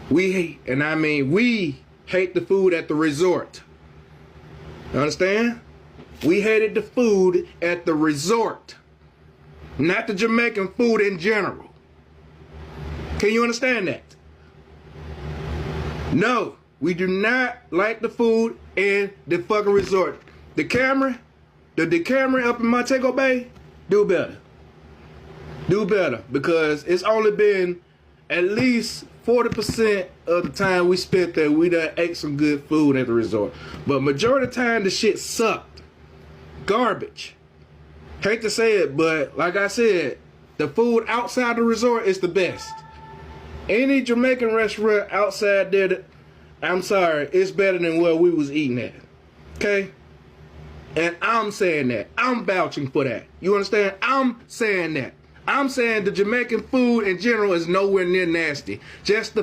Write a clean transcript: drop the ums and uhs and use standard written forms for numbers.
We hate, and I mean we hate the food at the resort. You understand? We hated the food at the resort, not the Jamaican food in general. Can you understand that? No, we do not like the food in the fucking resort. The Decameron up in Montego Bay, do better. Do better, because it's only been at least 40% of the time we spent there, we done ate some good food at the resort. But majority of the time, the shit sucked. Garbage. Hate to say it, but like I said, the food outside the resort is the best. Any Jamaican restaurant outside there, I'm sorry, it's better than where we was eating at. Okay? And I'm saying that. I'm vouching for that. You understand? I'm saying that. I'm saying the Jamaican food in general is nowhere near nasty. Just the